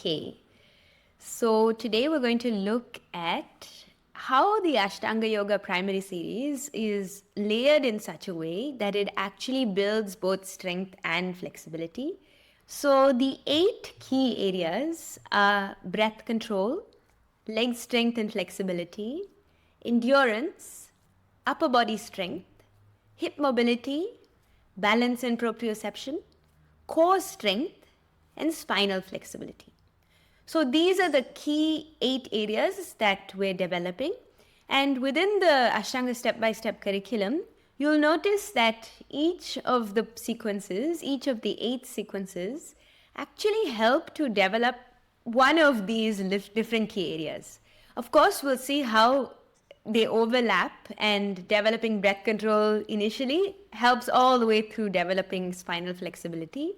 K. So today we're going to look at how the Ashtanga Yoga primary series is layered in such a way that it actually builds both strength and flexibility. So the 8 key areas are breath control, leg strength and flexibility, endurance, upper body strength, hip mobility, balance and proprioception, core strength, and spinal flexibility. So these are the key 8 areas that we're developing. And within the Ashtanga step-by-step curriculum, you'll notice that each of the sequences, each of the 8 sequences, actually help to develop one of these different key areas. Of course, we'll see how they overlap, and developing breath control initially helps all the way through developing spinal flexibility.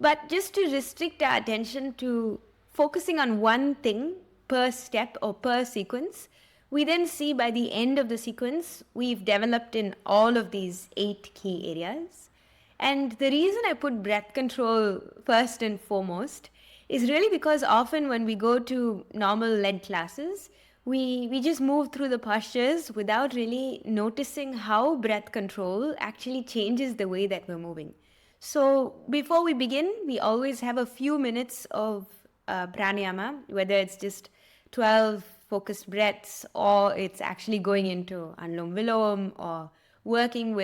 But just to restrict our attention to focusing on one thing per step or per sequence, we then see by the end of the sequence, we've developed in all of these 8 key areas. And the reason I put breath control first and foremost is really because often when we go to normal lead classes, we just move through the postures without really noticing how breath control actually changes the way that we're moving. So before we begin, we always have a few minutes of pranayama, whether it's just 12 focused breaths or it's actually going into Anulom Vilom or working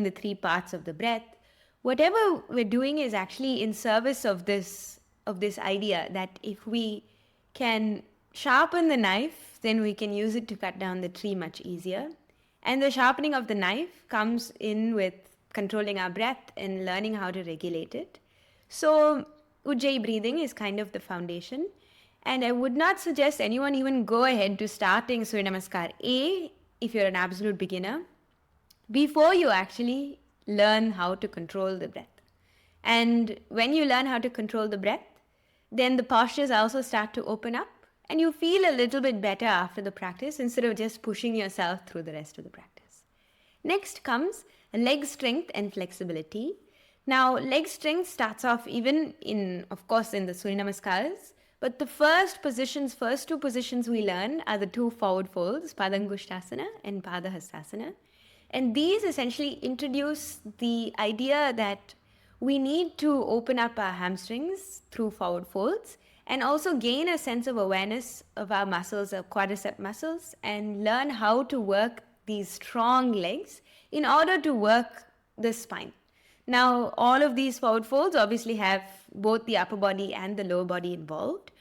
the 3 parts of the breath. Whatever we're doing is actually in service of this idea that if we can sharpen the knife, then we can use it to cut down the tree much easier. And the sharpening of the knife comes in with controlling our breath and learning how to regulate it. So Ujjayi breathing is kind of the foundation. And I would not suggest anyone even go ahead to starting Surya Namaskar A if you're an absolute beginner, before you actually learn how to control the breath. And when you learn how to control the breath, then the postures also start to open up and you feel a little bit better after the practice instead of just pushing yourself through the rest of the practice. Next comes leg strength and flexibility. Now, leg strength starts off even in the Surya Namaskars, but the first 2 positions we learn are the 2 forward folds, Padangushtasana and Padahastasana. And these essentially introduce the idea that we need to open up our hamstrings through forward folds and also gain a sense of awareness of our muscles, our quadricep muscles, and learn how to work these strong legs in order to work the spine. Now, all of these forward folds obviously have both the upper body and the lower body involved,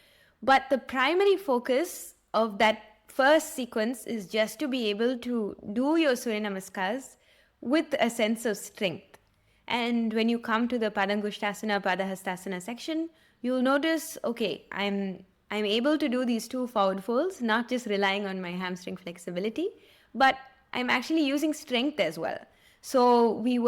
but the primary focus of that first sequence is just to be able to do your Surya Namaskars with a sense of strength. And when you come to the Padangushtasana, Padahastasana section, you'll notice, okay, I'm able to do these 2 forward folds, not just relying on my hamstring flexibility, but I'm actually using strength as well. So we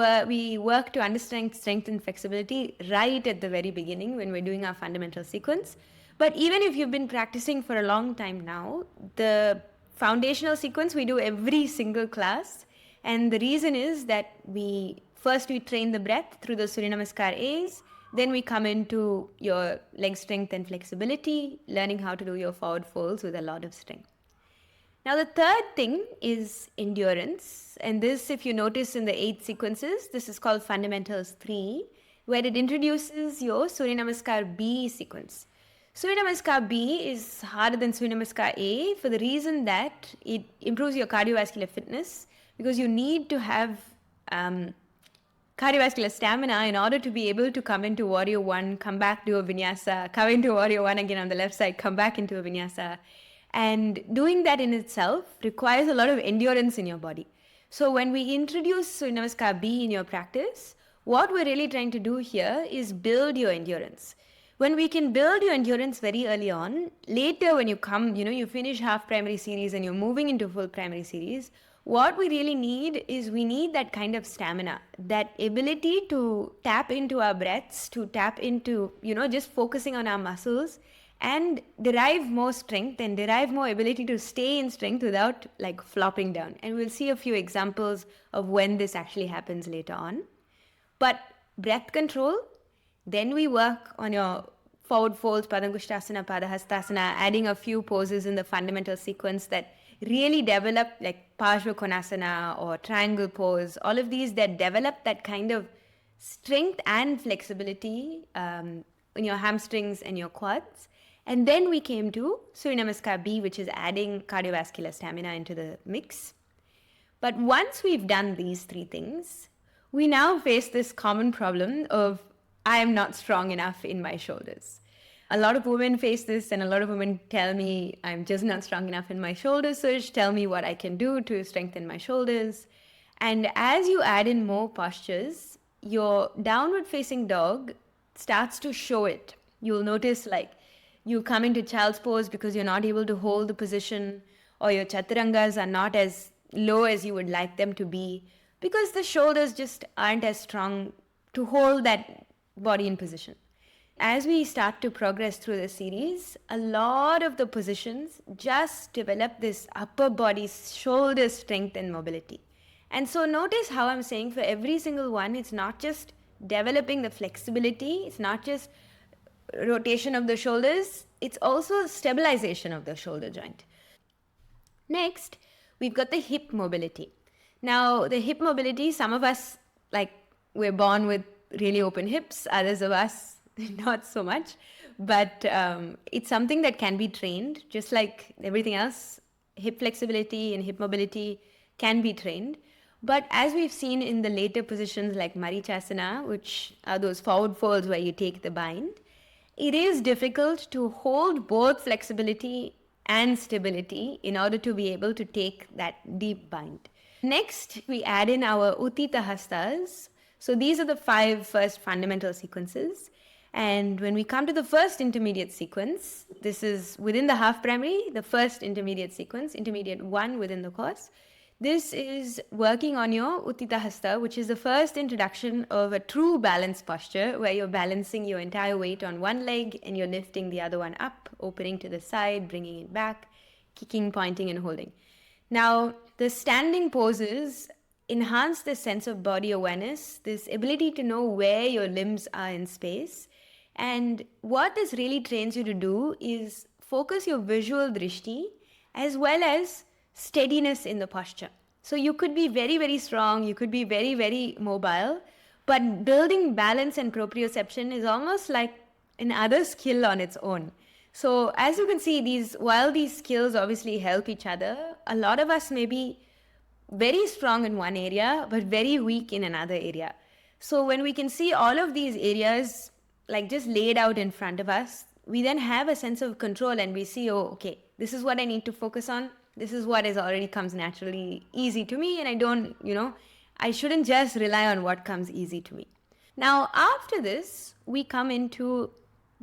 work to understand strength and flexibility right at the very beginning when we're doing our fundamental sequence. But even if you've been practicing for a long time now, the foundational sequence we do every single class. And the reason is that we train the breath through the Surya Namaskar A's, then we come into your leg strength and flexibility, learning how to do your forward folds with a lot of strength. Now, the third thing is endurance. And this, if you notice in the 8 sequences, this is called Fundamentals 3, where it introduces your Surya Namaskar B sequence. Surya Namaskar B is harder than Surya Namaskar A for the reason that it improves your cardiovascular fitness, because you need to have cardiovascular stamina in order to be able to come into Warrior 1, come back, do a vinyasa, come into Warrior 1 again on the left side, come back into a vinyasa. And doing that in itself requires a lot of endurance in your body. So when we introduce Surya Namaskar B in your practice, what we're really trying to do here is build your endurance. When we can build your endurance very early on, later when you come, you finish half primary series and you're moving into full primary series, what we really need is we need that kind of stamina, that ability to tap into our breaths, to tap into, just focusing on our muscles and derive more strength and derive more ability to stay in strength without like flopping down. And we'll see a few examples of when this actually happens later on. But breath control, then we work on your forward folds, Padangushtasana, Padahastasana, adding a few poses in the fundamental sequence that really develop, like Parshva Konasana or triangle pose, all of these that develop that kind of strength and flexibility in your hamstrings and your quads. And then we came to Surya Namaskar B, which is adding cardiovascular stamina into the mix. But once we've done these three things, we now face this common problem of I am not strong enough in my shoulders. A lot of women face this, and a lot of women tell me I'm just not strong enough in my shoulders, so tell me what I can do to strengthen my shoulders. And as you add in more postures, your downward facing dog starts to show it. You'll notice like you come into child's pose because you're not able to hold the position, or your chaturangas are not as low as you would like them to be because the shoulders just aren't as strong to hold that body in position. As we start to progress through the series, a lot of the positions just develop this upper body shoulder strength and mobility. And so notice how I'm saying for every single one, it's not just developing the flexibility, it's not just rotation of the shoulders, it's also stabilization of the shoulder joint. Next, we've got the hip mobility. Now, the hip mobility, some of us, like, we're born with really open hips, others of us, not so much. But it's something that can be trained, just like everything else. Hip flexibility and hip mobility can be trained. But as we've seen in the later positions like Marichasana, which are those forward folds where you take the bind, it is difficult to hold both flexibility and stability in order to be able to take that deep bind. Next, we add in our Uttita Hastas. So these are the 5 first fundamental sequences. And when we come to the first intermediate sequence, this is within the half primary, the first intermediate sequence, intermediate 1 within the course. This is working on your Uttita Hasta, which is the first introduction of a true balance posture where you're balancing your entire weight on one leg and you're lifting the other one up, opening to the side, bringing it back, kicking, pointing, and holding. Now, the standing poses enhance this sense of body awareness, this ability to know where your limbs are in space. And what this really trains you to do is focus your visual drishti as well as steadiness in the posture. So you could be very, very strong, you could be very, very mobile, but building balance and proprioception is almost like another skill on its own. So as you can see, while these skills obviously help each other, a lot of us may be very strong in one area, but very weak in another area. So when we can see all of these areas like just laid out in front of us, we then have a sense of control and we see, oh, okay, this is what I need to focus on. This is what already comes naturally easy to me, and I shouldn't just rely on what comes easy to me. Now, after this, we come into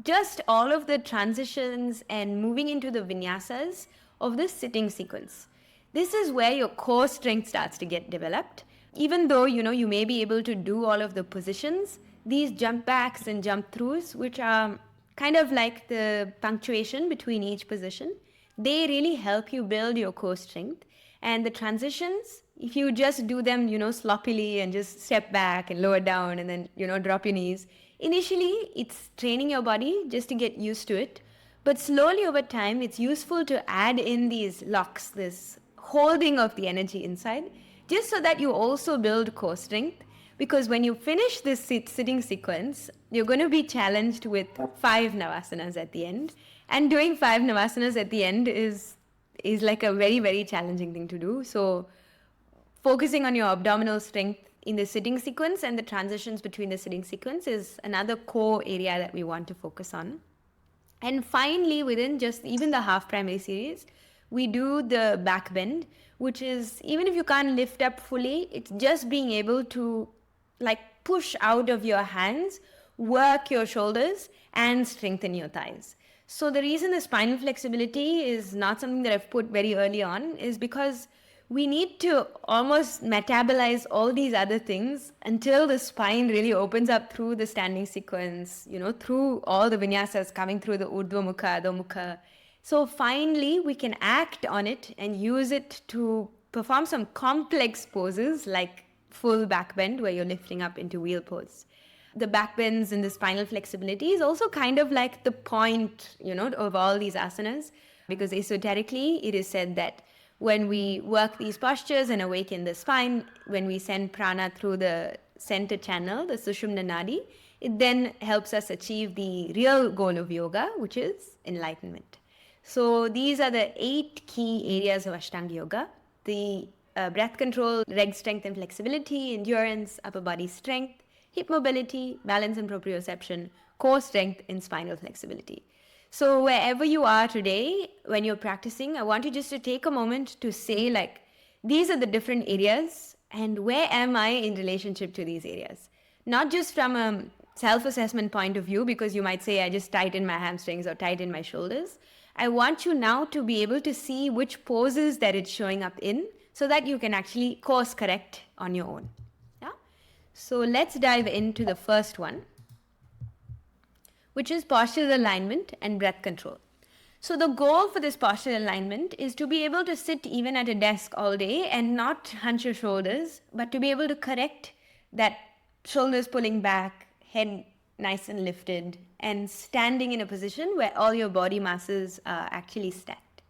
just all of the transitions and moving into the vinyasas of the sitting sequence. This is where your core strength starts to get developed. Even though, you may be able to do all of the positions, these jump backs and jump throughs, which are kind of like the punctuation between each position, they really help you build your core strength. And the transitions, if you just do them, sloppily and just step back and lower down and then, drop your knees, initially it's training your body just to get used to it. But slowly over time, it's useful to add in these locks, this holding of the energy inside, just so that you also build core strength. Because when you finish this sitting sequence, you're going to be challenged with 5 Navasanas at the end. And doing 5 Navasanas at the end is like a very, very challenging thing to do. So focusing on your abdominal strength in the sitting sequence and the transitions between the sitting sequence is another core area that we want to focus on. And finally, within just even the half primary series, we do the back bend, which is, even if you can't lift up fully, it's just being able to push out of your hands, work your shoulders, and strengthen your thighs. So the reason the spinal flexibility is not something that I've put very early on is because we need to almost metabolize all these other things until the spine really opens up through the standing sequence, through all the vinyasas coming through the Urdhva Mukha, Adho Mukha. So finally, we can act on it and use it to perform some complex poses like full back bend where you're lifting up into wheel pose. the back bends and the spinal flexibility is also kind of like the point, of all these asanas, because esoterically it is said that when we work these postures and awaken the spine, when we send prana through the center channel, the Sushumna Nadi, it then helps us achieve the real goal of yoga, which is enlightenment. So these are the 8 key areas of Ashtanga Yoga. The breath control, leg strength and flexibility, endurance, upper body strength, hip mobility, balance and proprioception, core strength, and spinal flexibility. So wherever you are today, when you're practicing, I want you just to take a moment to say, like, these are the different areas and where am I in relationship to these areas? Not just from a self-assessment point of view, because you might say, I just tighten my hamstrings or tighten my shoulders. I want you now to be able to see which poses that it's showing up in so that you can actually course correct on your own. Yeah? So let's dive into the first one, which is postural alignment and breath control. So the goal for this postural alignment is to be able to sit even at a desk all day and not hunch your shoulders, but to be able to correct that shoulders pulling back, head nice and lifted, and standing in a position where all your body masses are actually stacked.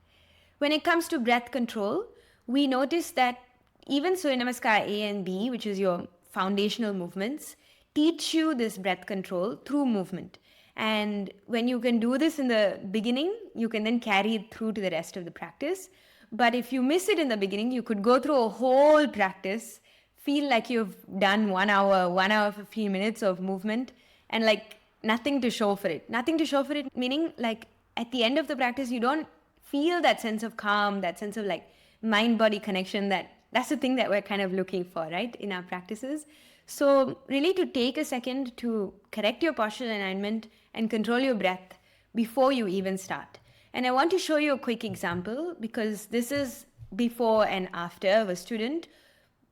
When it comes to breath control, we notice that even Surya Namaskar A and B, which is your foundational movements, teach you this breath control through movement. And when you can do this in the beginning, you can then carry it through to the rest of the practice. But if you miss it in the beginning, you could go through a whole practice, feel like you've done 1 hour, 15 minutes of movement, and like nothing to show for it. Nothing to show for it, meaning like at the end of the practice, you don't feel that sense of calm, that sense of like mind-body connection. That's the thing that we're kind of looking for, right, in our practices. So really to take a second to correct your postural alignment and control your breath before you even start. And I want to show you a quick example because this is before and after of a student.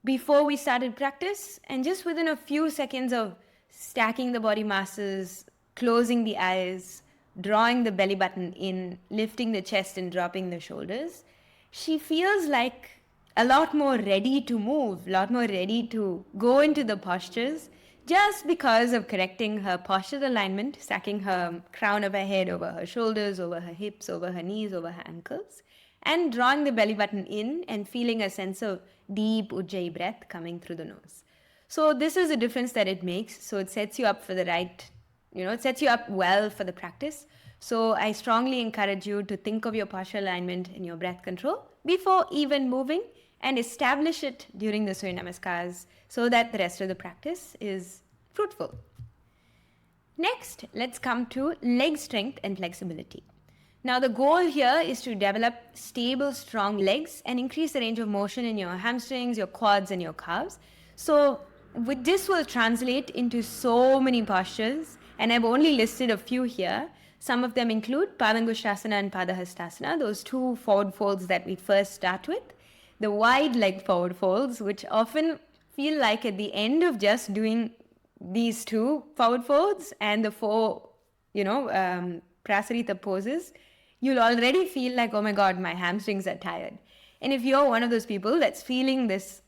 Before we started practice, and just within a few seconds of stacking the body masses, closing the eyes, drawing the belly button in, lifting the chest and dropping the shoulders, she feels like a lot more ready to move, a lot more ready to go into the postures just because of correcting her postural alignment, stacking her crown of her head over her shoulders, over her hips, over her knees, over her ankles, and drawing the belly button in and feeling a sense of deep Ujjayi breath coming through the nose. So this is the difference that it makes. So it sets you up for the right, it sets you up well for the practice. So I strongly encourage you to think of your postural alignment and your breath control before even moving, and establish it during the Surya Namaskars so that the rest of the practice is fruitful. Next, let's come to leg strength and flexibility. Now, the goal here is to develop stable, strong legs and increase the range of motion in your hamstrings, your quads, and your calves. So this will translate into so many postures, and I've only listed a few here. Some of them include Padangushtasana and Padahastasana, those 2 forward folds that we first start with. The wide leg forward folds, which often feel like at the end of just doing these 2 forward folds and the 4, Prasarita poses, you'll already feel like, oh my God, my hamstrings are tired. And if you're one of those people that's feeling this,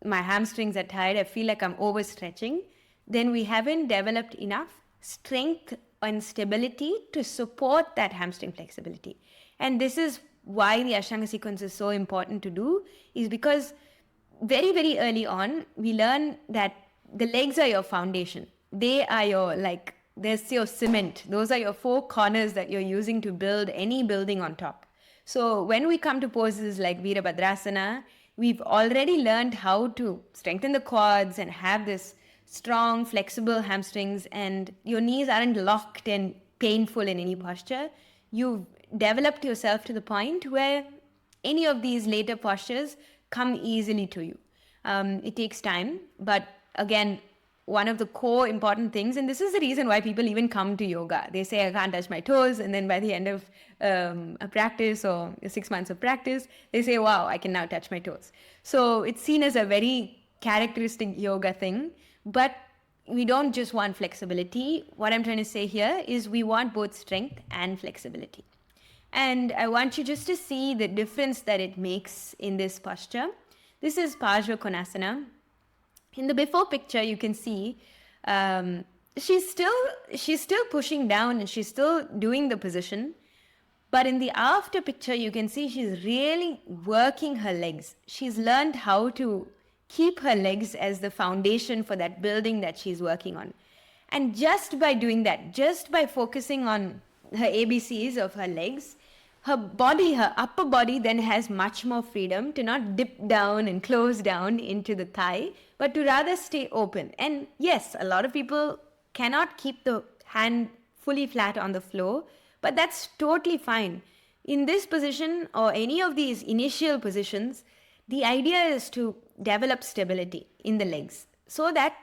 my hamstrings are tired, I feel like I'm overstretching, then we haven't developed enough strength and stability to support that hamstring flexibility. And this is why the Ashtanga sequence is so important to do, is because very, very early on, we learn that the legs are your foundation. They are your, there's your cement. Those are your 4 corners that you're using to build any building on top. So when we come to poses like Virabhadrasana, we've already learned how to strengthen the quads and have this strong, flexible hamstrings, and your knees aren't locked and painful in any posture. You've developed yourself to the point where any of these later postures come easily to you. It takes time, but again, one of the core important things, and this is the reason why people even come to yoga. They say, I can't touch my toes, and then by the end of a practice or 6 months of practice, they say, wow, I can now touch my toes. So it's seen as a very characteristic yoga thing, but we don't just want flexibility. What I'm trying to say here is we want both strength and flexibility. And I want you just to see the difference that it makes in this posture. This is Pajra Konasana. In the before picture, you can see she's still pushing down and she's still doing the position. But in the after picture, you can see she's really working her legs. She's learned how to keep her legs as the foundation for that building that she's working on. And just by doing that, just by focusing on her ABCs of her legs, her body, her upper body then has much more freedom to not dip down and close down into the thigh, but to rather stay open. And yes, a lot of people cannot keep the hand fully flat on the floor, but that's totally fine. In this position or any of these initial positions, the idea is to develop stability in the legs so that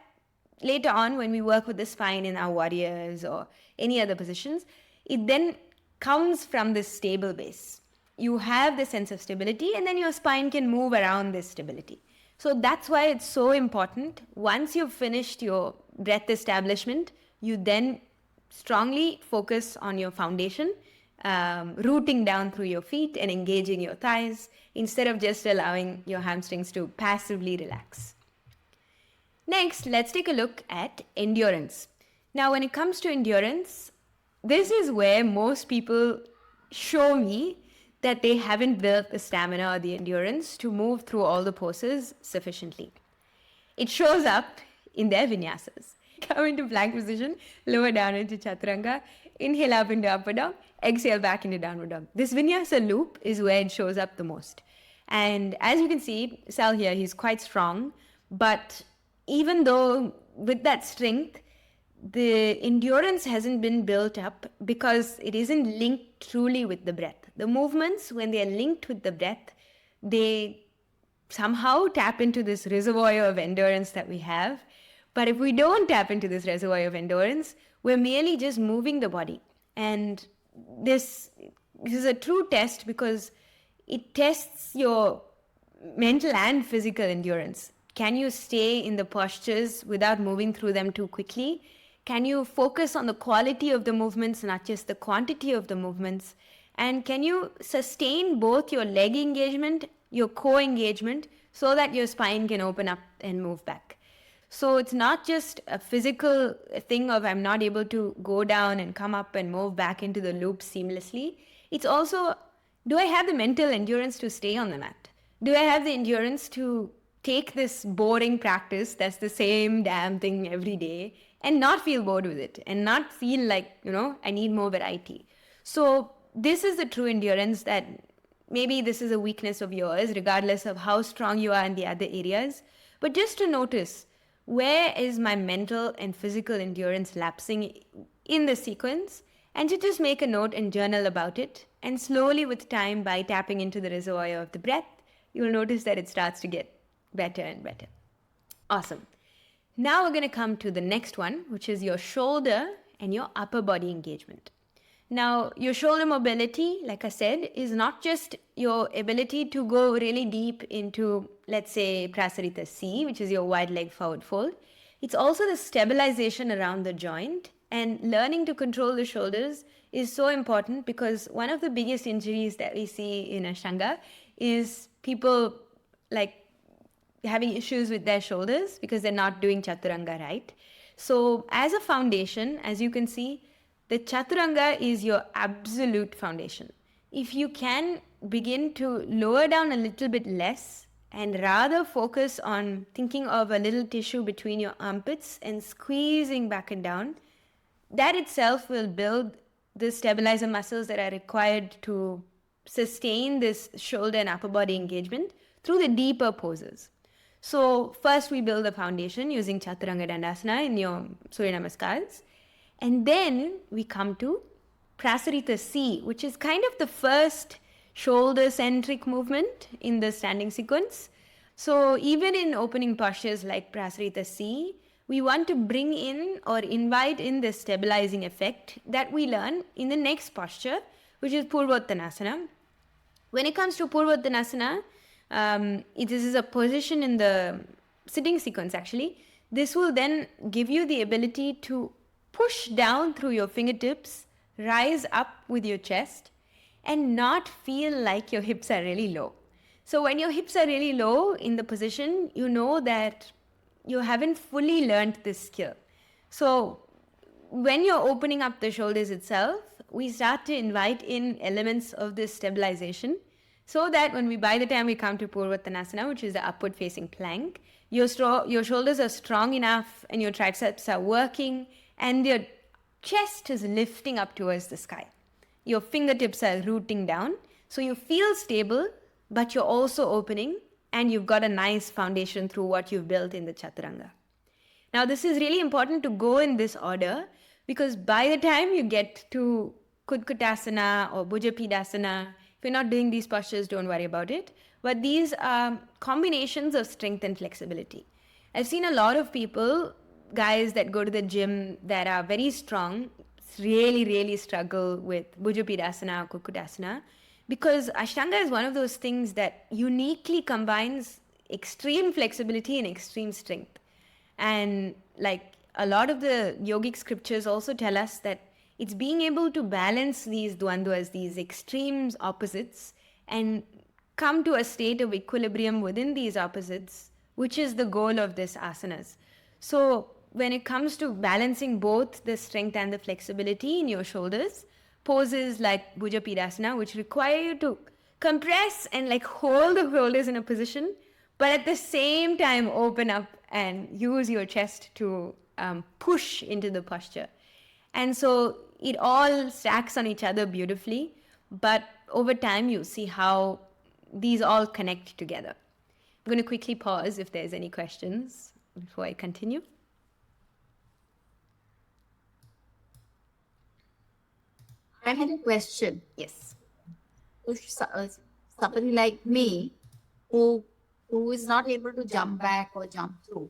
later on when we work with the spine in our warriors or any other positions, it then comes from this stable base. You have the sense of stability and then your spine can move around this stability. So that's why it's so important. Once you've finished your breath establishment, you then strongly focus on your foundation, rooting down through your feet and engaging your thighs instead of just allowing your hamstrings to passively relax. Next, let's take a look at endurance. Now, when it comes to endurance, this is where most people show me that they haven't built the stamina or the endurance to move through all the poses sufficiently. It shows up in their vinyasas. Come into plank position, lower down into chaturanga, inhale up into upper dog, exhale back into downward dog. This vinyasa loop is where it shows up the most. And as you can see, Sal here, he's quite strong, but even though with that strength, the endurance hasn't been built up because it isn't linked truly with the breath. The movements, when they are linked with the breath, they somehow tap into this reservoir of endurance that we have. But if we don't tap into this reservoir of endurance, we're merely just moving the body. And this is a true test because it tests your mental and physical endurance. Can you stay in the postures without moving through them too quickly? Can you focus on the quality of the movements, not just the quantity of the movements? And can you sustain both your leg engagement, your core engagement, so that your spine can open up and move back? So it's not just a physical thing of I'm not able to go down and come up and move back into the loop seamlessly. It's also, do I have the mental endurance to stay on the mat? Do I have the endurance to take this boring practice that's the same damn thing every day and not feel bored with it and not feel like, I need more variety? So this is the true endurance that maybe this is a weakness of yours, regardless of how strong you are in the other areas. But just to notice, where is my mental and physical endurance lapsing in the sequence? And to just make a note and journal about it. And slowly with time, by tapping into the reservoir of the breath, you'll notice that it starts to get better and better. Awesome. Now we're going to come to the next one, which is your shoulder and your upper body engagement. Now, your shoulder mobility, like I said, is not just your ability to go really deep into, let's say, Prasarita C, which is your wide leg forward fold. It's also the stabilization around the joint, and learning to control the shoulders is so important because one of the biggest injuries that we see in Ashtanga is people like having issues with their shoulders because they're not doing Chaturanga right. So as a foundation, as you can see, the Chaturanga is your absolute foundation. If you can begin to lower down a little bit less and rather focus on thinking of a little tissue between your armpits and squeezing back and down, that itself will build the stabilizer muscles that are required to sustain this shoulder and upper body engagement through the deeper poses. So first we build the foundation using Chaturanga Dandasana in your Surya Namaskars. And then we come to Prasarita C, which is kind of the first shoulder-centric movement in the standing sequence. So even in opening postures like Prasarita C, we want to bring in or invite in the stabilizing effect that we learn in the next posture, which is Purvottanasana. When it comes to Purvottanasana, this is a position in the sitting sequence actually. This will then give you the ability to push down through your fingertips, rise up with your chest, and not feel like your hips are really low. So when your hips are really low in the position, you know that you haven't fully learned this skill. So when you're opening up the shoulders itself, we start to invite in elements of this stabilization so that by the time we come to Purvattanasana, which is the upward facing plank, your shoulders are strong enough and your triceps are working and your chest is lifting up towards the sky. Your fingertips are rooting down. So you feel stable, but you're also opening and you've got a nice foundation through what you've built in the Chaturanga. Now, this is really important to go in this order because by the time you get to Kudkutasana or Bhujapidasana, if you're not doing these postures, don't worry about it. But these are combinations of strength and flexibility. I've seen a lot of people, guys that go to the gym that are very strong, really, really struggle with Bhujapidasana or Kudkutasana because Ashtanga is one of those things that uniquely combines extreme flexibility and extreme strength. And like a lot of the yogic scriptures also tell us that it's being able to balance these dvandvas, these extremes, opposites, and come to a state of equilibrium within these opposites, which is the goal of this asanas. So when it comes to balancing both the strength and the flexibility in your shoulders, poses like Bhujapidasana, which require you to compress and like hold the shoulders in a position, but at the same time open up and use your chest to push into the posture. And so it all stacks on each other beautifully, but over time you see how these all connect together. I'm going to quickly pause if there's any questions before I continue. I had a question. Yes. Somebody like me who is not able to jump back or jump through.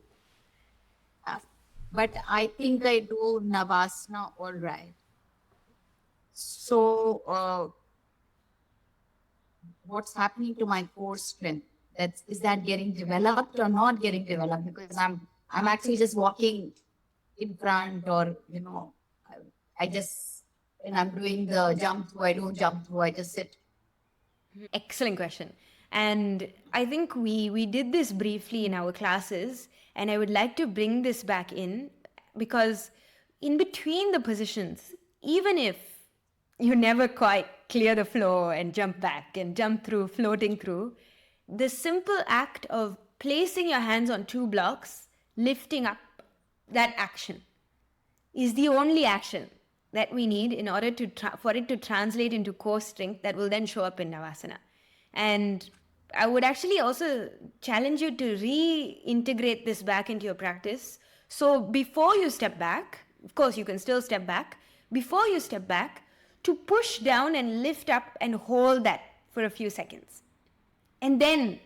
But I think I do Navasana all right. So what's happening to my core strength? Is that getting developed or not getting developed? Because I'm actually just walking in front, or I just, when I'm doing the jump through, I don't jump through, I just sit. Excellent question. And I think we did this briefly in our classes, and I would like to bring this back in because in between the positions, even if you never quite clear the floor and jump back and jump through, floating through, the simple act of placing your hands on two blocks, lifting up, that action is the only action that we need in order to for it to translate into core strength that will then show up in Navasana. And I would actually also challenge you to reintegrate this back into your practice. So before you step back, of course you can still step back, before you step back, to push down and lift up and hold that for a few seconds. And then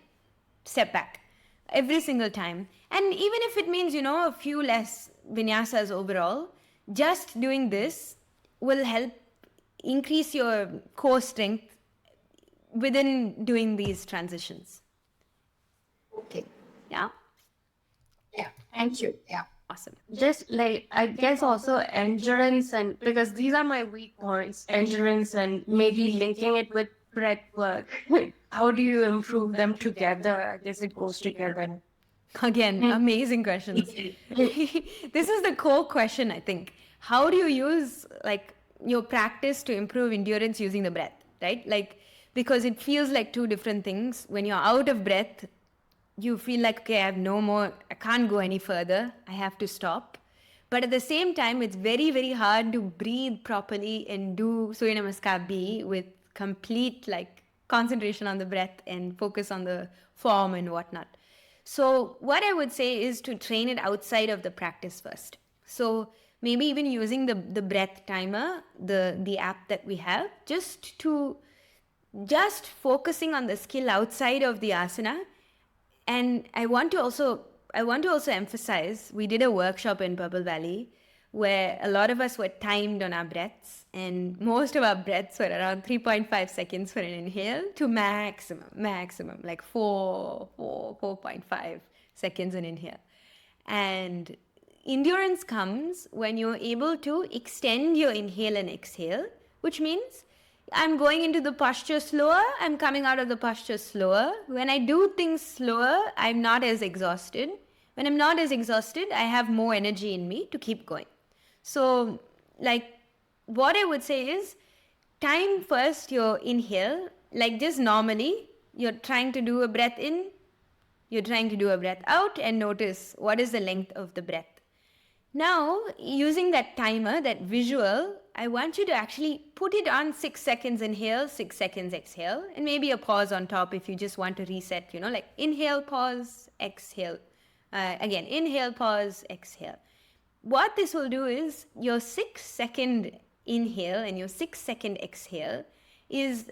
step back every single time. And even if it means, a few less vinyasas overall, just doing this will help increase your core strength within doing these transitions. Okay. Yeah? Yeah. Thank you. Yeah. Awesome. Just like, I guess also endurance, and because these are my weak points, endurance and maybe linking it with breath work. How do you improve them together? I guess it goes together. Again, amazing questions. This is the core question, I think. How do you use your practice to improve endurance using the breath, right? Because it feels like two different things. When you're out of breath, you feel like, okay, I have no more, I can't go any further, I have to stop. But at the same time, it's very, very hard to breathe properly and do Surya Namaskar B with complete concentration on the breath and focus on the form and whatnot. So what I would say is to train it outside of the practice first. So maybe even using the breath timer, the app that we have, just focusing on the skill outside of the asana. And I want to also emphasize, we did a workshop in Purple Valley where a lot of us were timed on our breaths, and most of our breaths were around 3.5 seconds for an inhale to maximum, like 4.5 seconds an inhale. And endurance comes when you're able to extend your inhale and exhale, which means I'm going into the posture slower, I'm coming out of the posture slower. When I do things slower, I'm not as exhausted. When I'm not as exhausted, I have more energy in me to keep going. So, like, what I would say is time first your inhale, like just normally, you're trying to do a breath in, you're trying to do a breath out, and notice what is the length of the breath. Now, using that timer, that visual, I want you to actually put it on 6 seconds inhale, 6 seconds exhale, and maybe a pause on top if you just want to reset, like inhale, pause, exhale. Again, inhale, pause, exhale. What this will do is your 6-second inhale and your 6-second exhale is,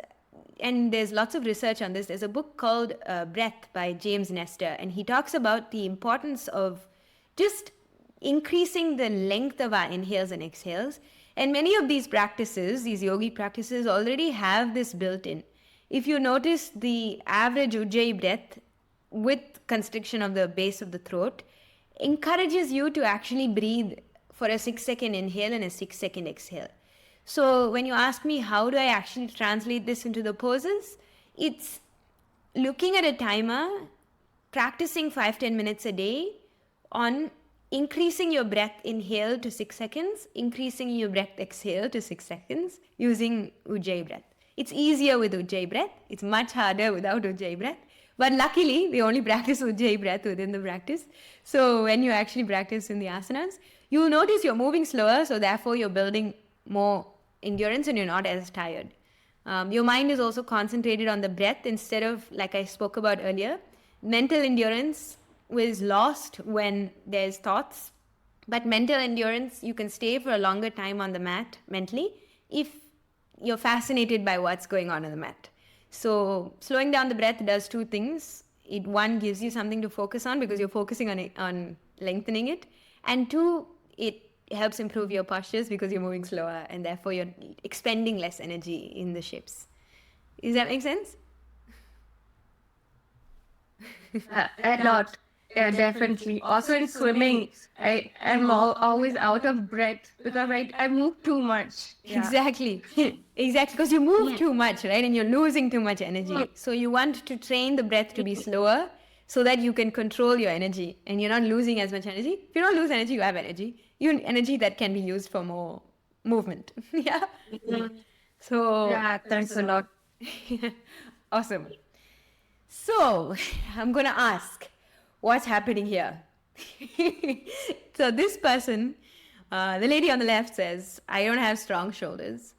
and there's lots of research on this. There's a book called Breath by James Nestor, and he talks about the importance of just increasing the length of our inhales and exhales. And many of these practices, these yogi practices, already have this built in. If you notice the average Ujjayi breath with constriction of the base of the throat, encourages you to actually breathe for a 6-second inhale and a 6-second exhale. So when you ask me how do I actually translate this into the poses, it's looking at a timer, practicing 5-10 minutes a day on increasing your breath inhale to 6 seconds, increasing your breath exhale to 6 seconds using Ujjayi breath. It's easier with Ujjayi breath. It's much harder without Ujjayi breath. But luckily, we only practice Ujjayi breath within the practice. So when you actually practice in the asanas, you'll notice you're moving slower, so therefore you're building more endurance and you're not as tired. Your mind is also concentrated on the breath instead of, like I spoke about earlier, mental endurance was lost when there's thoughts. But mental endurance, you can stay for a longer time on the mat mentally if you're fascinated by what's going on the mat. So slowing down the breath does two things. One gives you something to focus on because you're focusing on lengthening it. And two, it helps improve your postures because you're moving slower and therefore you're expending less energy in the shapes. Does that make sense? A lot. Yeah, definitely. Also in swimming, I'm always out of breath because I move too much. Yeah. Exactly. Exactly. Because you move too much, right? And you're losing too much energy. So you want to train the breath to be slower so that you can control your energy and you're not losing as much energy. If you don't lose energy, you have energy. You have energy that can be used for more movement. Yeah. So Yeah, thanks a lot. Awesome. So I'm going to ask, what's happening here? So this person, the lady on the left says, I don't have strong shoulders.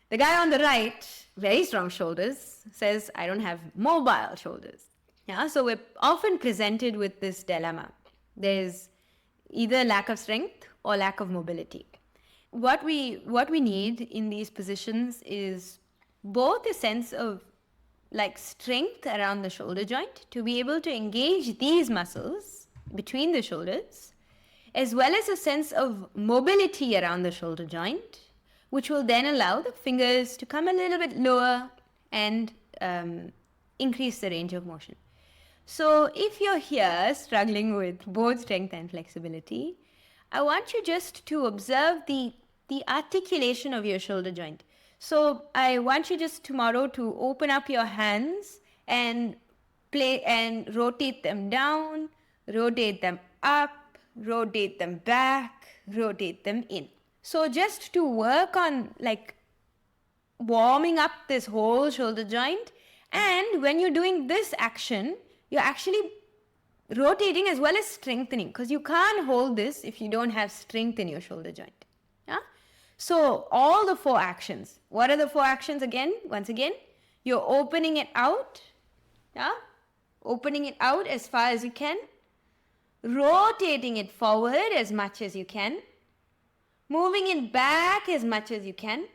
The guy on the right, very strong shoulders, says, I don't have mobile shoulders. Yeah, so we're often presented with this dilemma. There's either lack of strength or lack of mobility. What we need in these positions is both a sense of like strength around the shoulder joint to be able to engage these muscles between the shoulders, as well as a sense of mobility around the shoulder joint, which will then allow the fingers to come a little bit lower and increase the range of motion. So if you're here struggling with both strength and flexibility, I want you just to observe the articulation of your shoulder joint. So I want you just tomorrow to open up your hands and play and rotate them down, rotate them up, rotate them back, rotate them in. So just to work on like warming up this whole shoulder joint. And when you're doing this action, you're actually rotating as well as strengthening because you can't hold this if you don't have strength in your shoulder joint. Yeah? So all the 4 actions. What are the 4 actions again? Once again, you're opening it out. Yeah? Opening it out as far as you can. Rotating it forward as much as you can. Moving it back as much as you can.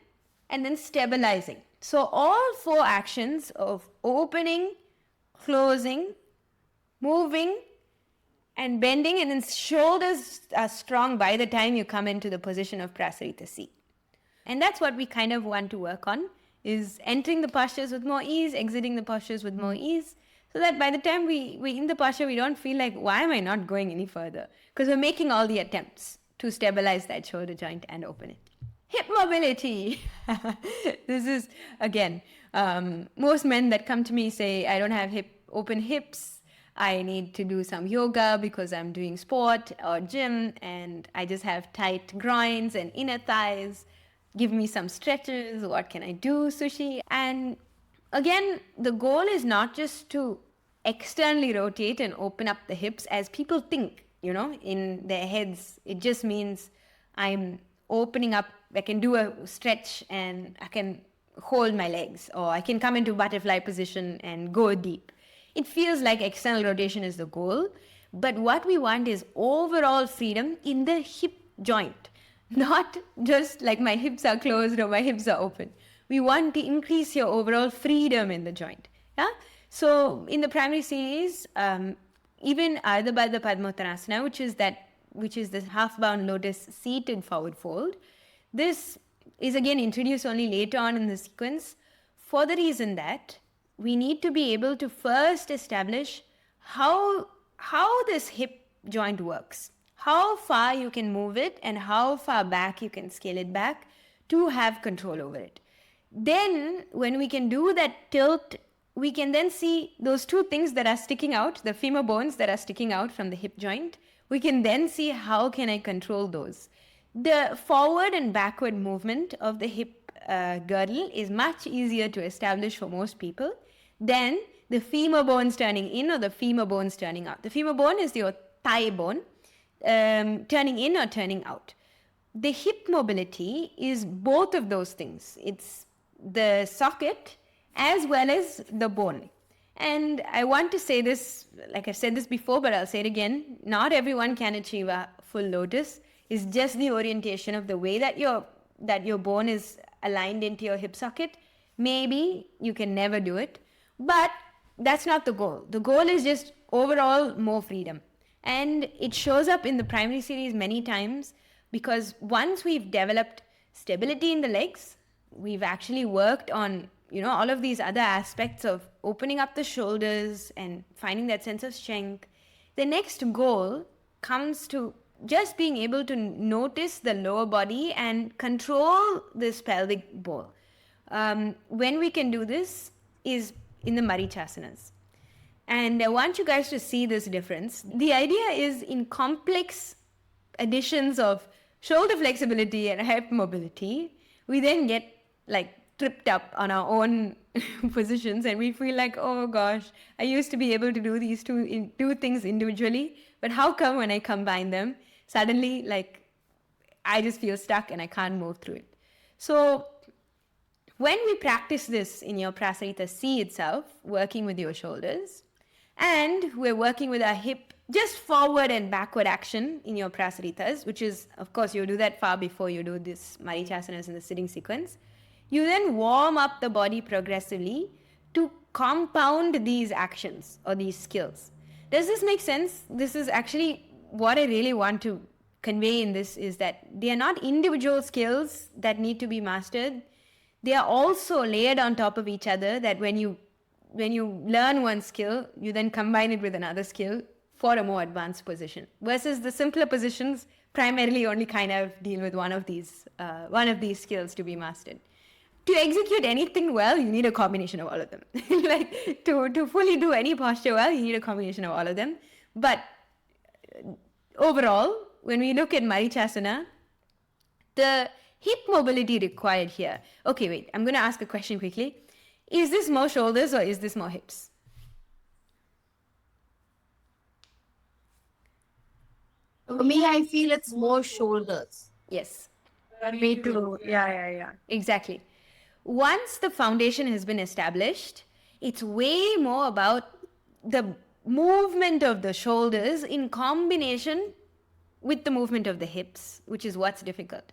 And then stabilizing. So all 4 actions of opening, closing, moving, and bending, and then shoulders are strong by the time you come into the position of Prasarita C. And that's what we kind of want to work on, is entering the postures with more ease, exiting the postures with more ease, so that by the time we in the posture, we don't feel like, why am I not going any further? Because we're making all the attempts to stabilize that shoulder joint and open it. Hip mobility. This is, again, most men that come to me say, I don't have open hips. I need to do some yoga because I'm doing sport or gym and I just have tight groins and inner thighs. Give me some stretches. What can I do, Sushi? And again, the goal is not just to externally rotate and open up the hips as people think, in their heads. It just means I'm opening up, I can do a stretch and I can hold my legs, or I can come into butterfly position and go deep. It feels like external rotation is the goal, but what we want is overall freedom in the hip joint, not just like my hips are closed or my hips are open. We want to increase your overall freedom in the joint. Yeah. So in the primary series, even Ardha Baddha Padmottanasana, which is the half-bound lotus seated forward fold, this is again introduced only later on in the sequence for the reason that we need to be able to first establish how this hip joint works, how far you can move it and how far back you can scale it back to have control over it. Then when we can do that tilt, we can then see those two things that are sticking out, the femur bones that are sticking out from the hip joint. We can then see how can I control those. The forward and backward movement of the hip girdle is much easier to establish for most people than the femur bones turning in or the femur bones turning out. The femur bone is your thigh bone, turning in or turning out. The hip mobility is both of those things. It's the socket as well as the bone. And I want to say this, like I've said this before, but I'll say it again. Not everyone can achieve a full lotus. It's just the orientation of the way that your bone is aligned into your hip socket. Maybe you can never do it, but that's not the goal. The goal is just overall more freedom. And it shows up in the primary series many times because once we've developed stability in the legs, we've actually worked on all of these other aspects of opening up the shoulders and finding that sense of strength. The next goal comes to just being able to notice the lower body and control this pelvic bowl. When we can do this is in the Marichasanas. And I want you guys to see this difference. The idea is in complex additions of shoulder flexibility and hip mobility, we then get tripped up on our own positions and we feel like, oh gosh, I used to be able to do these two things individually, but how come when I combine them, suddenly I just feel stuck and I can't move through it. So when we practice this in your Prasarita C itself, working with your shoulders, and we're working with our hip just forward and backward action in your Prasaritas, which is, of course, you do that far before you do this Marichasanas in the sitting sequence. You then warm up the body progressively to compound these actions or these skills. Does this make sense? This is actually what I really want to convey in this, is that they are not individual skills that need to be mastered. They are also layered on top of each other, that when you learn one skill, you then combine it with another skill for a more advanced position. Versus the simpler positions primarily only kind of deal with one of these skills to be mastered. To execute anything well, you need a combination of all of them. To fully do any posture well, you need a combination of all of them. But overall, when we look at Marichasana, the hip mobility required here. Okay, wait, I'm going to ask a question quickly. Is this more shoulders or is this more hips? For me, I feel it's more shoulders. Yes. Me too. Yeah. Exactly. Once the foundation has been established, it's way more about the movement of the shoulders in combination with the movement of the hips, which is what's difficult.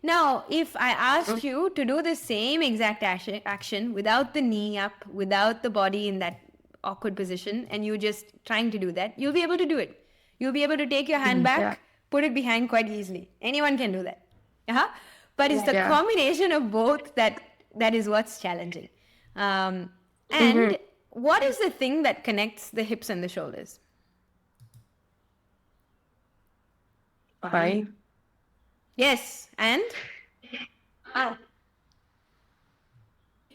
Now, if I asked you to do the same exact action without the knee up, without the body in that awkward position, and you just trying to do that, you'll be able to do it. You'll be able to take your hand back, put it behind quite easily. Anyone can do that. But it's the combination of both that is what's challenging. And what is the thing that connects the hips and the shoulders? Fine. Yes, and?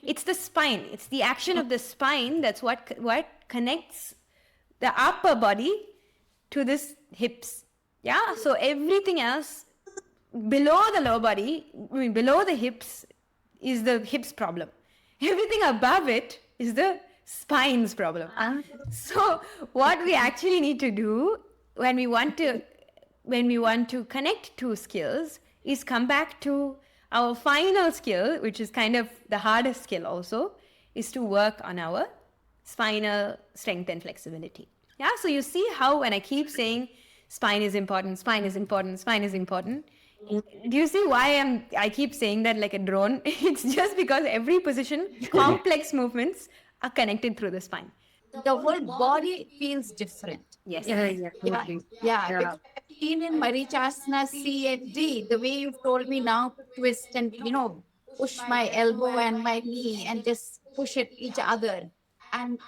It's the spine. It's the action of the spine that's what connects the upper body to this hips. Yeah, so everything else below the lower body, below the hips is the hips problem. Everything above it is the spine's problem. So what we actually need to do when we want to connect two skills is come back to our final skill, which is kind of the hardest skill also, is to work on our spinal strength and flexibility. Yeah, so you see how when I keep saying spine is important, spine is important, spine is important. Do you see why I keep saying that like a drone? It's just because every position, complex movements are connected through the spine. The whole body feels different. Yes. Yeah, totally. because I've seen in Marichasana C and D, the way you've told me now to twist and, push my elbow and my knee and just push it each other. And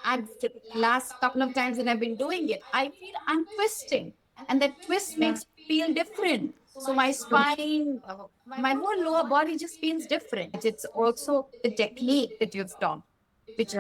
last couple of times that I've been doing it, I feel I'm twisting. And that twist makes me feel different. So my spine, my whole lower body just feels different. It's also the technique that you've taught, which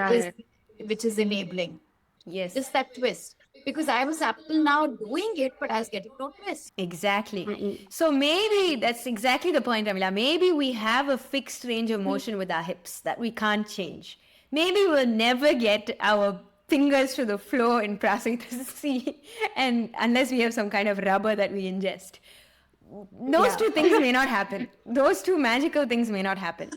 is enabling. Yes. Just that twist. Because I was up till now doing it, but I was getting no twist. Exactly. So maybe that's exactly the point, Amila. Maybe we have a fixed range of motion with our hips that we can't change. Maybe we'll never get our fingers to the floor in Prasarita and unless we have some kind of rubber that we ingest. Those two things may not happen. Those two magical things may not happen.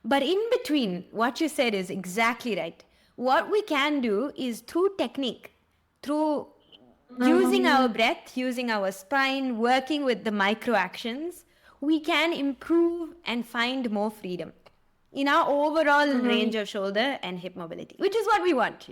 But in between, what you said is exactly right. What we can do is through technique, through using our breath, using our spine, working with the micro actions, we can improve and find more freedom in our overall range of shoulder and hip mobility, which is what we want,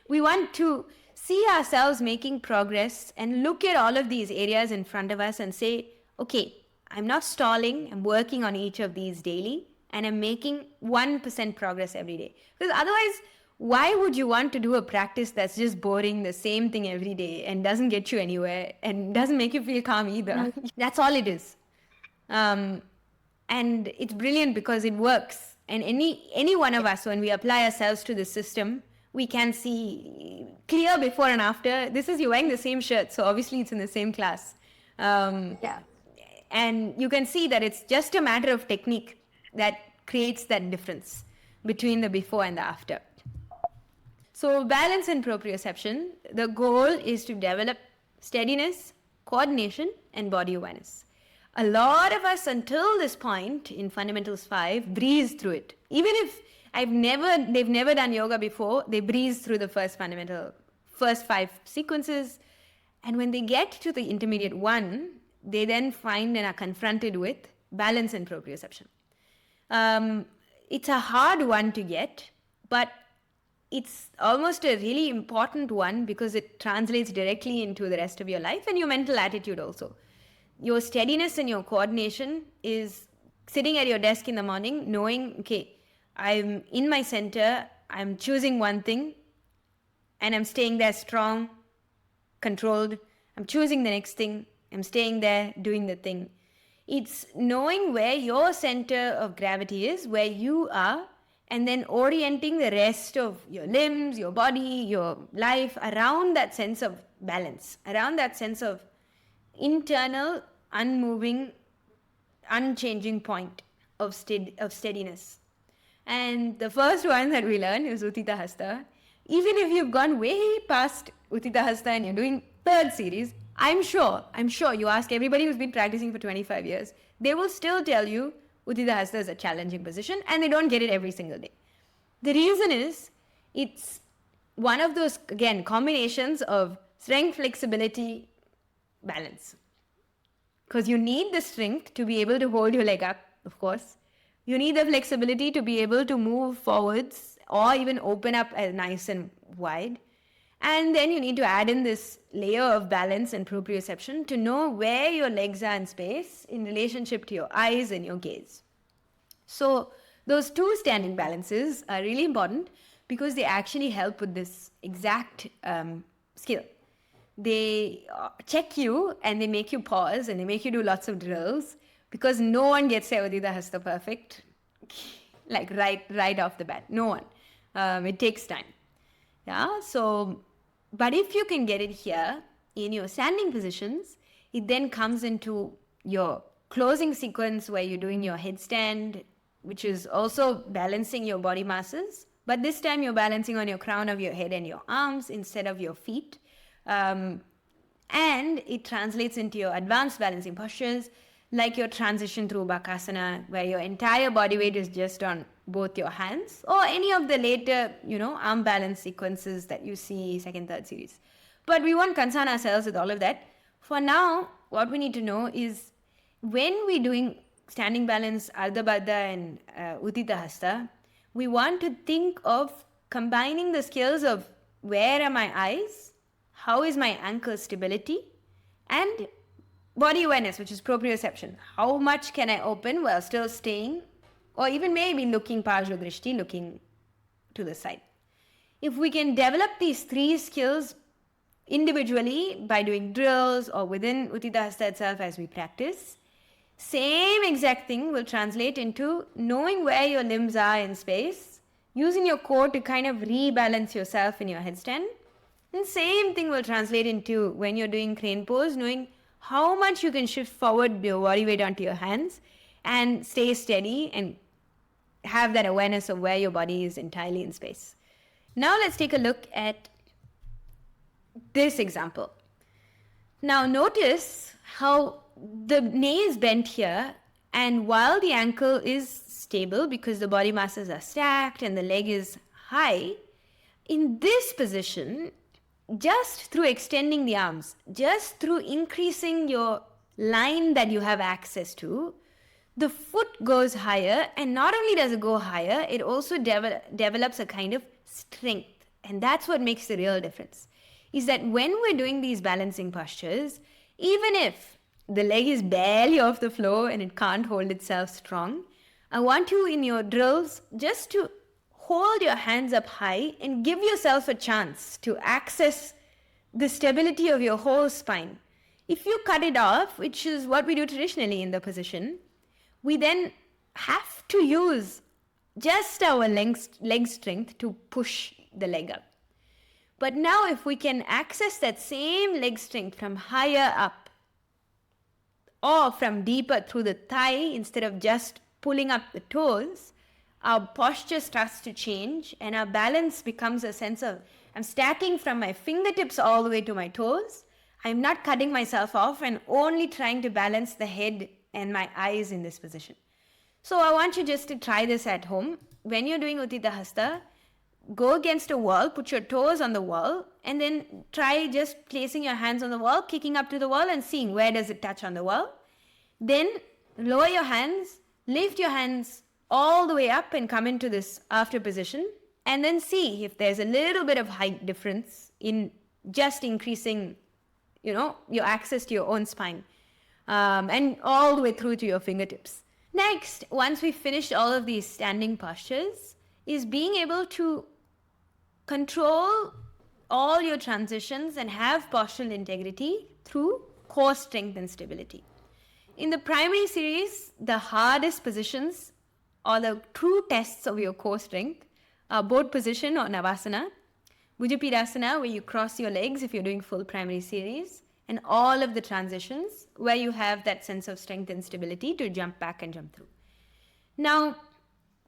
We want to see ourselves making progress and look at all of these areas in front of us and say, okay, I'm not stalling, I'm working on each of these daily and I'm making 1% progress every day. Because otherwise, why would you want to do a practice that's just boring, the same thing every day and doesn't get you anywhere and doesn't make you feel calm either? That's all it is. And it's brilliant because it works. And any one of us, when we apply ourselves to the system, we can see clear before and after. This is you wearing the same shirt, so obviously it's in the same class. And you can see that it's just a matter of technique that creates that difference between the before and the after. So balance and proprioception, the goal is to develop steadiness, coordination, and body awareness. A lot of us until this point in Fundamentals 5 breeze through it. Even if they've never done yoga before, they breeze through the first 5 sequences. And when they get to the intermediate one, they then find and are confronted with balance and proprioception. It's a hard one to get, but it's almost a really important one because it translates directly into the rest of your life and your mental attitude also. Your steadiness and your coordination is sitting at your desk in the morning knowing, okay, I'm in my center, I'm choosing one thing and I'm staying there strong, controlled. I'm choosing the next thing, I'm staying there doing the thing. It's knowing where your center of gravity is, where you are, and then orienting the rest of your limbs, your body, your life around that sense of balance, around that sense of internal, unmoving, unchanging point of steadiness. And the first one that we learn is Utthita Hasta. Even if you've gone way past Utthita Hasta and you're doing third series, I'm sure you ask everybody who's been practicing for 25 years, they will still tell you Utthita Hasta is a challenging position and they don't get it every single day. The reason is it's one of those, again, combinations of strength, flexibility, balance. Because you need the strength to be able to hold your leg up, of course. You need the flexibility to be able to move forwards or even open up nice and wide. And then you need to add in this layer of balance and proprioception to know where your legs are in space in relationship to your eyes and your gaze. So those two standing balances are really important because they actually help with this exact skill. They check you and they make you pause and they make you do lots of drills because no one gets their Utthita Hasta perfect, right off the bat. No one. It takes time. Yeah, so But if you can get it here in your standing positions, it then comes into your closing sequence where you're doing your headstand, which is also balancing your body masses. But this time you're balancing on your crown of your head and your arms instead of your feet. And it translates into your advanced balancing postures, like your transition through Bakasana, where your entire body weight is just on both your hands, or any of the later, arm balance sequences that you see second, third series. But we won't concern ourselves with all of that. For now, what we need to know is when we're doing standing balance, Ardha Baddha and Uttita Hasta, we want to think of combining the skills of where are my eyes, how is my ankle stability, and body awareness, which is proprioception. How much can I open while still staying, or even maybe looking Pajra Drishti, looking to the side. If we can develop these three skills individually by doing drills or within Uttita Hasta itself as we practice, same exact thing will translate into knowing where your limbs are in space, using your core to kind of rebalance yourself in your headstand. And same thing will translate into when you're doing crane pose, knowing how much you can shift forward your body weight onto your hands and stay steady and have that awareness of where your body is entirely in space. Now let's take a look at this example. Now notice how the knee is bent here, and while the ankle is stable because the body masses are stacked and the leg is high, in this position, just through extending the arms, just through increasing your line that you have access to, the foot goes higher, and not only does it go higher, it also develops a kind of strength. And that's what makes the real difference, is that when we're doing these balancing postures, even if the leg is barely off the floor and it can't hold itself strong, I want you in your drills just to hold your hands up high and give yourself a chance to access the stability of your whole spine. If you cut it off, which is what we do traditionally in the position, we then have to use just our leg strength to push the leg up. But now if we can access that same leg strength from higher up or from deeper through the thigh instead of just pulling up the toes, our posture starts to change and our balance becomes a sense of I'm stacking from my fingertips all the way to my toes. I'm not cutting myself off and only trying to balance the head and my eyes in this position. So I want you just to try this at home. When you're doing Uttita Hasta, go against a wall, put your toes on the wall, and then try just placing your hands on the wall, kicking up to the wall and seeing where does it touch on the wall. Then lower your hands, lift your hands all the way up and come into this after position, and then see if there's a little bit of height difference in just increasing, your access to your own spine, and all the way through to your fingertips. Next, once we've finished all of these standing postures, is being able to control all your transitions and have postural integrity through core strength and stability. In the primary series, the hardest positions or the true tests of your core strength are board position or Navasana, Bhujapirasana, where you cross your legs if you're doing full primary series, and all of the transitions where you have that sense of strength and stability to jump back and jump through. Now,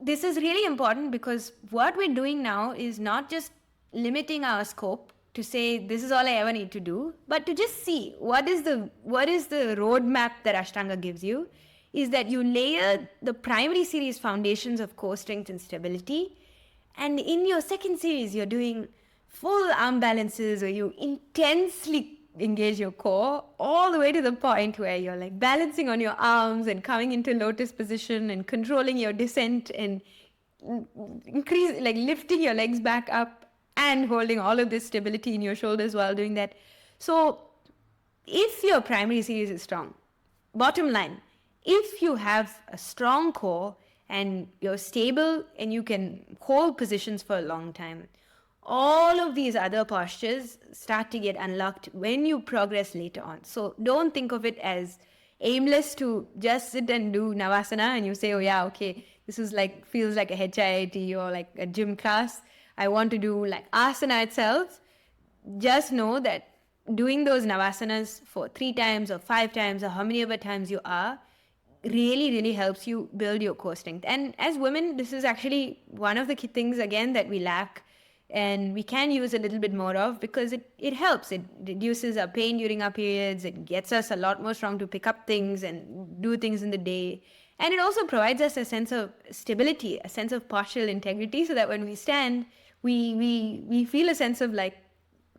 this is really important because what we're doing now is not just limiting our scope to say this is all I ever need to do, but to just see what is the roadmap that Ashtanga gives you, is that you layer the primary series foundations of core strength and stability, and in your second series you're doing full arm balances where you intensely engage your core all the way to the point where you're like balancing on your arms and coming into lotus position and controlling your descent and lifting your legs back up and holding all of this stability in your shoulders while doing that. So if your primary series is strong, bottom line, if you have a strong core and you're stable and you can hold positions for a long time, all of these other postures start to get unlocked when you progress later on. So don't think of it as aimless to just sit and do Navasana and you say, oh yeah, okay, this is feels like a HIIT or like a gym class. I want to do like asana itself. just know that doing those navasanas for 3 times or 5 times or how many ever times you are really, really helps you build your core strength. And as women, this is actually one of the key things, again, that we lack and we can use a little bit more of, because it helps. It reduces our pain during our periods. It gets us a lot more strong to pick up things and do things in the day. And it also provides us a sense of stability, a sense of partial integrity, so that when we stand, we feel a sense of like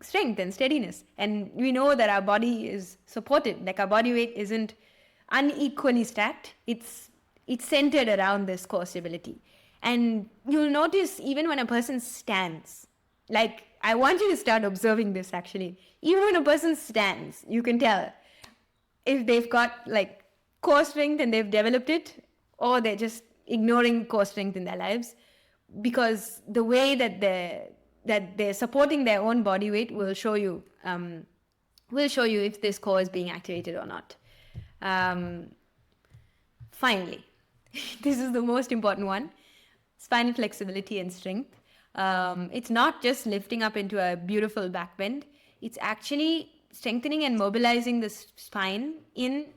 strength and steadiness. And we know that our body is supported, like our body weight isn't unequally stacked. It's centered around this core stability. And you'll notice even when a person stands, like I want you to start observing this actually. Even when a person stands, you can tell if they've got like core strength and they've developed it, or they're just ignoring core strength in their lives, because the way that they're supporting their own body weight will show you if this core is being activated or not. Finally, this is the most important one: spinal flexibility and strength. It's not just lifting up into a beautiful back bend. It's actually strengthening and mobilizing the spine in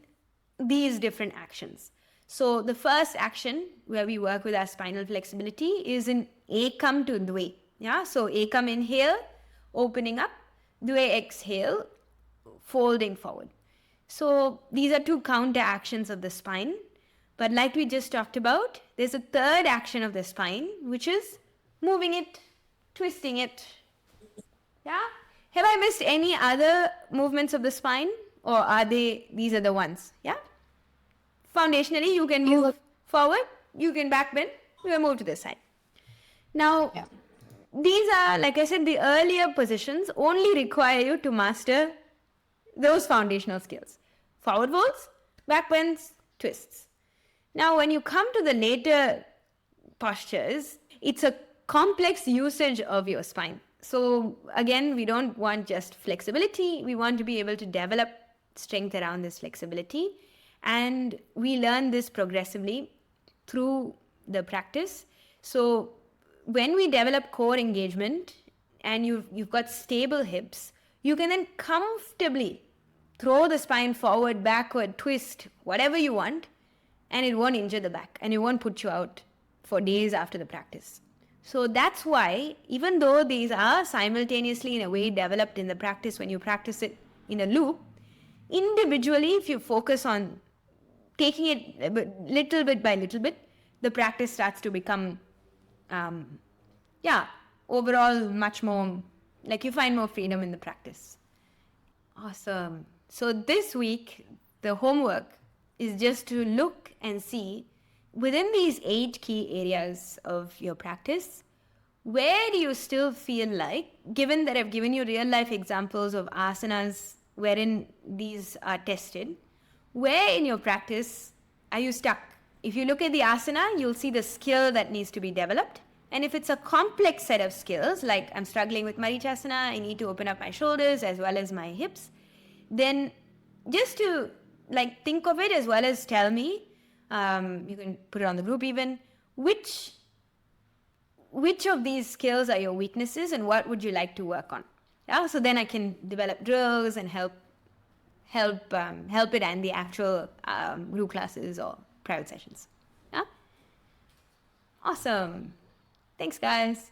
these different actions. So the first action where we work with our spinal flexibility is in Ekam to Dve. Yeah, so Ekam, inhale, opening up; Dve, exhale, folding forward. So these are two counter actions of the spine. But like we just talked about, there's a third action of the spine, which is moving it, twisting it. Yeah? Have I missed any other movements of the spine? Or are these are the ones? Yeah? Foundationally, you can move forward, you can back bend, you can move to this side. Now, these are, like I said, the earlier positions only require you to master those foundational skills: forward folds, back bends, twists. Now, when you come to the later postures, it's a complex usage of your spine. So again, we don't want just flexibility. We want to be able to develop strength around this flexibility. And we learn this progressively through the practice. So when we develop core engagement and you've got stable hips, you can then comfortably throw the spine forward, backward, twist, whatever you want, and it won't injure the back and it won't put you out for days after the practice. So that's why, even though these are simultaneously in a way developed in the practice when you practice it in a loop, individually, if you focus on taking it little bit by little bit, the practice starts to become, overall much more, like you find more freedom in the practice. Awesome. So this week, the homework is just to look and see within these 8 key areas of your practice, where do you still feel like, given that I've given you real life examples of asanas wherein these are tested, where in your practice are you stuck? If you look at the asana, you'll see the skill that needs to be developed. And if it's a complex set of skills, like I'm struggling with Marichasana, I need to open up my shoulders as well as my hips, then just to like think of it as well as tell me, you can put it on the group even, which of these skills are your weaknesses and what would you like to work on? Yeah, so then I can develop drills and help it and the actual group classes or private sessions. Yeah? Awesome. Thanks, guys.